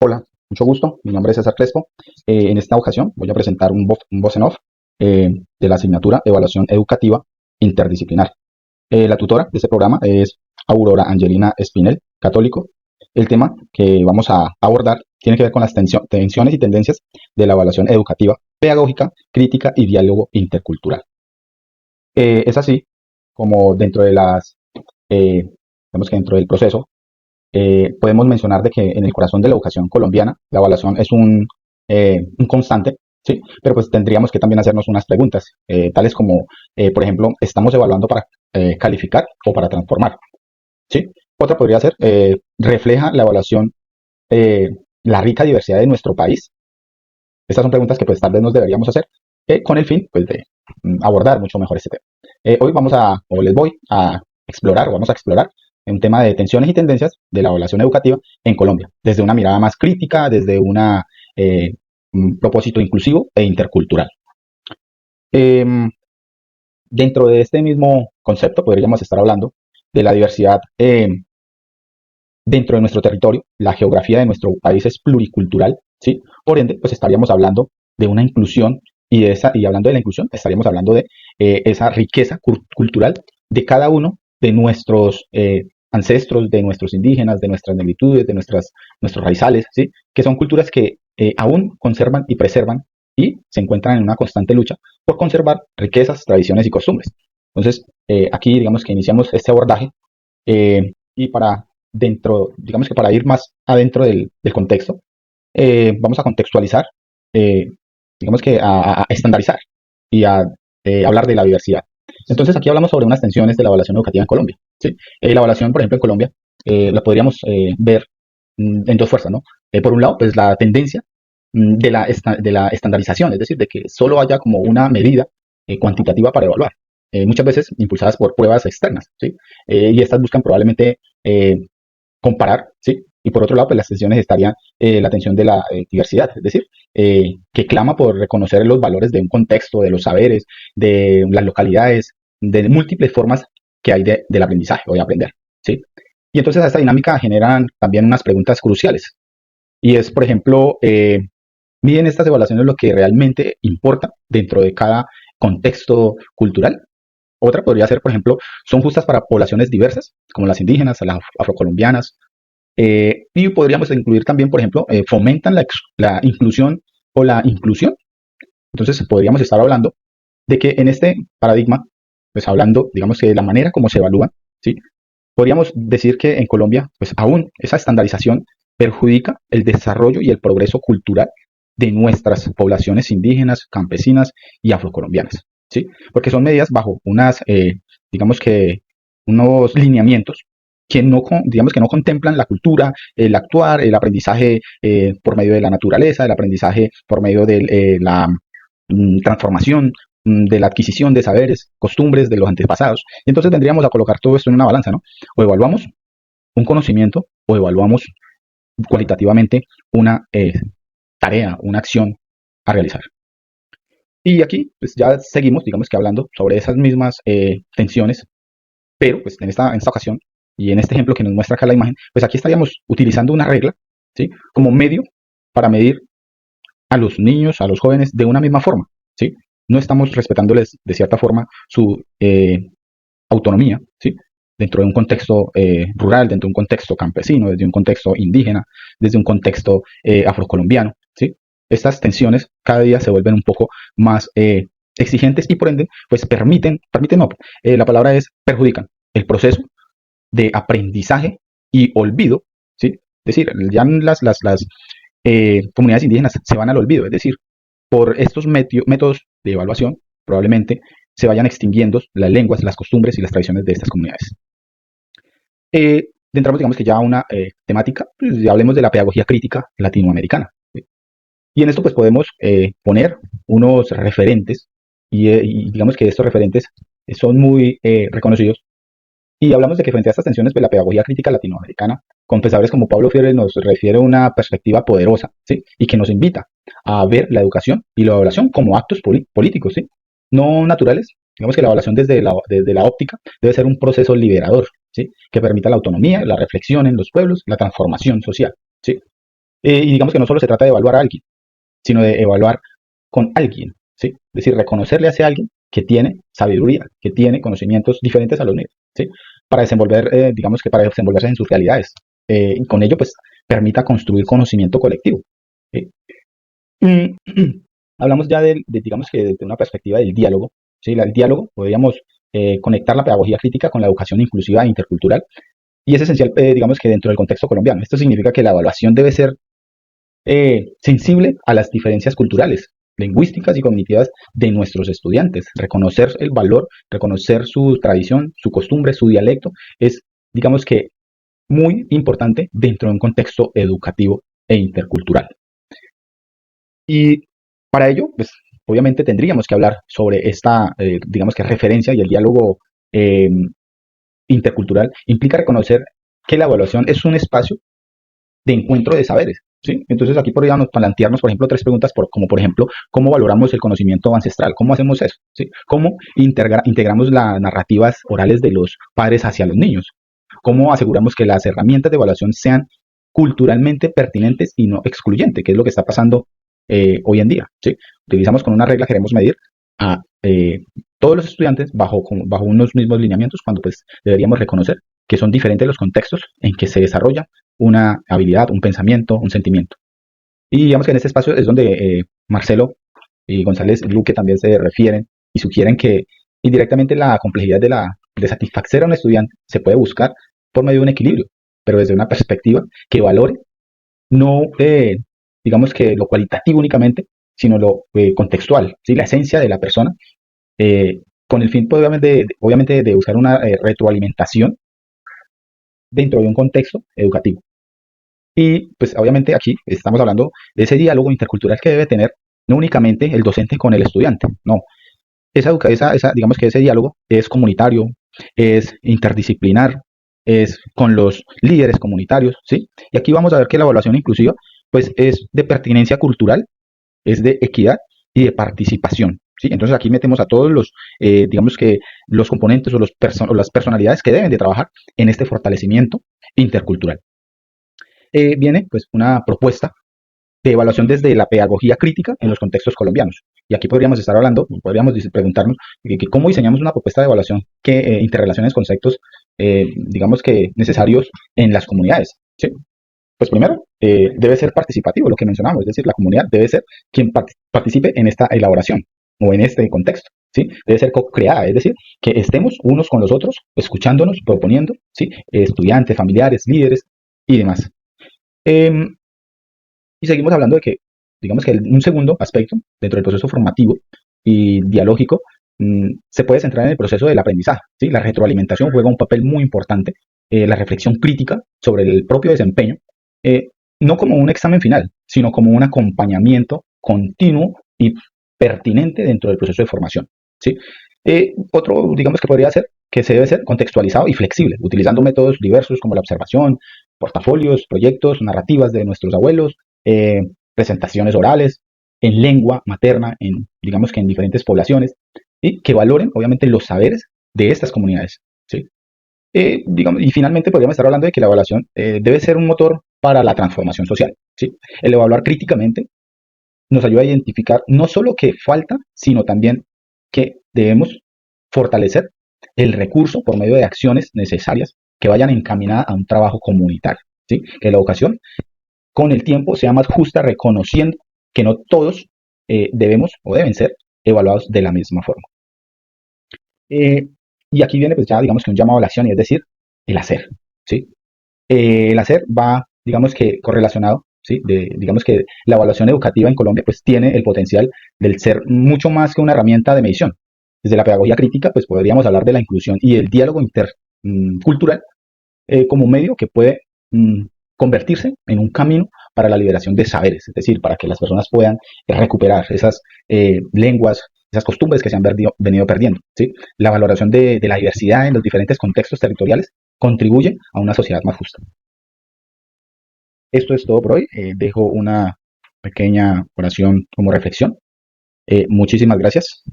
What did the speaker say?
Hola, mucho gusto. Mi nombre es César Crespo. En esta ocasión voy a presentar un voz en off de la asignatura Evaluación Educativa Interdisciplinar. La tutora de este programa es Aurora Angelina Espinel, católico. El tema que vamos a abordar tiene que ver con las tensiones y tendencias de la evaluación educativa, pedagógica, crítica y diálogo intercultural. Es así como digamos que dentro del proceso podemos mencionar de que en el corazón de la educación colombiana la evaluación es un constante, ¿sí? Pero pues tendríamos que también hacernos unas preguntas, tales como, por ejemplo, ¿estamos evaluando para calificar o para transformar? ¿Sí? Otra podría ser, ¿refleja la evaluación eh, la rica diversidad de nuestro país? Estas son preguntas que pues tal vez nos deberíamos hacer con el fin pues de abordar mucho mejor este tema. Hoy les voy a explorar, o vamos a explorar un tema de tensiones y tendencias de la evaluación educativa en Colombia, desde una mirada más crítica, desde un propósito inclusivo e intercultural. Em, Dentro de este mismo concepto podríamos estar hablando de la diversidad dentro de nuestro territorio. La geografía de nuestro país es pluricultural, ¿sí? Por ende, pues estaríamos hablando de una inclusión y hablando de la inclusión, estaríamos hablando de esa riqueza cultural de cada uno de nuestros ancestros, de nuestros indígenas, de nuestras negritudes, de nuestros raizales, ¿sí? Que son culturas que aún conservan y preservan y se encuentran en una constante lucha por conservar riquezas, tradiciones y costumbres. Entonces, aquí digamos que iniciamos este abordaje y digamos que para ir más adentro del contexto, vamos a contextualizar, eh, digamos que a estandarizar y a hablar de la diversidad. Entonces aquí hablamos sobre unas tensiones de la evaluación educativa en Colombia, ¿sí? La evaluación, por ejemplo, en Colombia, la podríamos ver en dos fuerzas, ¿no? Por un lado, pues la tendencia de la estandarización, es decir, de que solo haya como una medida cuantitativa para evaluar, muchas veces impulsadas por pruebas externas, ¿sí? Y estas buscan probablemente comparar, ¿sí? Y por otro lado, pues las tensiones estarían la tensión de la diversidad, es decir, que clama por reconocer los valores de un contexto, de los saberes, de las localidades, de múltiples formas que hay del aprendizaje o de aprender, ¿sí? Y entonces a esta dinámica generan también unas preguntas cruciales. Y es, por ejemplo, ¿miden estas evaluaciones lo que realmente importa dentro de cada contexto cultural? Otra podría ser, por ejemplo, ¿son justas para poblaciones diversas, como las indígenas, las afrocolombianas? Y podríamos incluir también, por ejemplo, fomentan la inclusión o la inclusión. Entonces, podríamos estar hablando de que en este paradigma, pues hablando, digamos que de la manera como se evalúan, ¿sí? Podríamos decir que en Colombia, pues aún esa estandarización perjudica el desarrollo y el progreso cultural de nuestras poblaciones indígenas, campesinas y afrocolombianas, ¿sí? Porque son medidas bajo digamos que, unos lineamientos que digamos que no contemplan la cultura, el actuar, el aprendizaje por medio de la naturaleza, el aprendizaje por medio de la transformación, de la adquisición de saberes, costumbres de los antepasados. Y entonces vendríamos a colocar todo esto en una balanza, ¿no? O evaluamos un conocimiento o evaluamos cualitativamente una tarea, una acción a realizar. Y aquí pues ya seguimos, digamos que hablando sobre esas mismas tensiones, pero pues en esta ocasión y en este ejemplo que nos muestra acá la imagen, pues aquí estaríamos utilizando una regla, ¿sí? Como medio para medir a los niños, a los jóvenes de una misma forma, ¿sí? No estamos respetándoles de cierta forma su autonomía, ¿sí? Dentro de un contexto rural, dentro de un contexto campesino, desde un contexto indígena, desde un contexto afrocolombiano, ¿sí? Estas tensiones cada día se vuelven un poco más exigentes y por ende, pues permiten no, la palabra es perjudican el proceso de aprendizaje y olvido, ¿sí? Es decir, ya las comunidades indígenas se van al olvido, es decir, por estos métodos de evaluación probablemente se vayan extinguiendo las lenguas, las costumbres y las tradiciones de estas comunidades. Entramos, digamos que ya a una temática, pues ya hablemos de la pedagogía crítica latinoamericana, ¿sí? Y en esto pues podemos poner unos referentes y digamos que estos referentes son muy reconocidos y hablamos de que frente a estas tensiones, pues la pedagogía crítica latinoamericana, con pensadores como Pablo Freire, nos refiere a una perspectiva poderosa, ¿sí? Y que nos invita a ver la educación y la evaluación como actos políticos, ¿sí? No naturales. Digamos que la evaluación desde la óptica debe ser un proceso liberador, ¿sí? Que permita la autonomía, la reflexión en los pueblos, la transformación social, ¿sí? Y digamos que no solo se trata de evaluar a alguien, sino de evaluar con alguien, ¿sí? Es decir, reconocerle a ese alguien que tiene sabiduría, que tiene conocimientos diferentes a los míos, ¿sí? Para desenvolver, digamos que para desenvolverse en sus realidades. Y con ello, pues, permita construir conocimiento colectivo. ¿Sí? Mm, Hablamos ya digamos que desde una perspectiva del diálogo, ¿sí? El diálogo, podríamos conectar la pedagogía crítica con la educación inclusiva e intercultural, y es esencial, digamos que dentro del contexto colombiano. Esto significa que la evaluación debe ser sensible a las diferencias culturales, lingüísticas y cognitivas de nuestros estudiantes. Reconocer el valor, reconocer su tradición, su costumbre, su dialecto, es, digamos que, muy importante dentro de un contexto educativo e intercultural. Y para ello, pues, obviamente tendríamos que hablar sobre esta, digamos que, referencia, y el diálogo eh, intercultural implica reconocer que la evaluación es un espacio de encuentro de saberes, ¿sí? Entonces aquí podríamos plantearnos, por ejemplo, tres preguntas, como por ejemplo, ¿cómo valoramos el conocimiento ancestral? ¿Cómo hacemos eso? ¿Sí? ¿Cómo integramos las narrativas orales de los padres hacia los niños? ¿Cómo aseguramos que las herramientas de evaluación sean culturalmente pertinentes y no excluyentes, que es lo que está pasando hoy en día? ¿Sí? Utilizamos con una regla, queremos medir a todos los estudiantes bajo unos mismos lineamientos, cuando pues deberíamos reconocer que son diferentes los contextos en que se desarrolla una habilidad, un pensamiento, un sentimiento. Y digamos que en este espacio es donde Marcelo y González Luque también se refieren y sugieren que indirectamente la complejidad de satisfacer a un estudiante se puede buscar por medio de un equilibrio, pero desde una perspectiva que valore no, digamos que lo cualitativo únicamente, sino lo contextual, ¿sí? La esencia de la persona, con el fin, pues, obviamente, de usar una retroalimentación dentro de un contexto educativo. Y pues obviamente aquí estamos hablando de ese diálogo intercultural que debe tener no únicamente el docente con el estudiante, no. Digamos que ese diálogo es comunitario, es interdisciplinar, es con los líderes comunitarios, ¿sí? Y aquí vamos a ver que la evaluación inclusiva pues es de pertinencia cultural, es de equidad y de participación, ¿sí? Entonces aquí metemos a todos digamos que los componentes o las personalidades que deben de trabajar en este fortalecimiento intercultural. Viene pues una propuesta de evaluación desde la pedagogía crítica en los contextos colombianos. Y aquí podríamos estar hablando, podríamos preguntarnos cómo diseñamos una propuesta de evaluación que interrelacione conceptos, digamos que necesarios en las comunidades. ¿Sí? Pues primero, debe ser participativo, lo que mencionamos, es decir, la comunidad debe ser quien participe en esta elaboración o en este contexto. ¿Sí? Debe ser co-creada, es decir, que estemos unos con los otros, escuchándonos, proponiendo, ¿sí? Estudiantes, familiares, líderes y demás. Em, y seguimos hablando de que, digamos que un segundo aspecto dentro del proceso formativo y dialógico se puede centrar en el proceso del aprendizaje, ¿sí? La retroalimentación juega un papel muy importante, la reflexión crítica sobre el propio desempeño, eh, no como un examen final, sino como un acompañamiento continuo y pertinente dentro del proceso de formación, ¿sí? Otro, digamos que podría ser que se debe ser contextualizado y flexible, utilizando métodos diversos como la observación, portafolios, proyectos, narrativas de nuestros abuelos, eh, presentaciones orales, en lengua materna, digamos que en diferentes poblaciones, y que valoren, obviamente, los saberes de estas comunidades. ¿Sí? Digamos, y finalmente podríamos estar hablando de que la evaluación debe ser un motor para la transformación social. ¿Sí? El evaluar críticamente nos ayuda a identificar no solo qué falta, sino también que debemos fortalecer el recurso por medio de acciones necesarias que vayan encaminadas a un trabajo comunitario. ¿Sí? Que la educación con el tiempo sea más justa, reconociendo que no todos debemos o deben ser evaluados de la misma forma. Y aquí viene pues ya digamos que un llamado a la acción, y es decir, el hacer. ¿Sí? El hacer va, digamos que correlacionado, ¿sí? Digamos que la evaluación educativa en Colombia pues tiene el potencial del ser mucho más que una herramienta de medición. Desde la pedagogía crítica pues podríamos hablar de la inclusión y el diálogo intercultural como medio que puede convertirse en un camino para la liberación de saberes, es decir, para que las personas puedan recuperar esas lenguas, esas costumbres que se han venido perdiendo. ¿Sí? La valoración de la diversidad en los diferentes contextos territoriales contribuye a una sociedad más justa. Esto es todo por hoy. Dejo una pequeña oración como reflexión. Muchísimas gracias.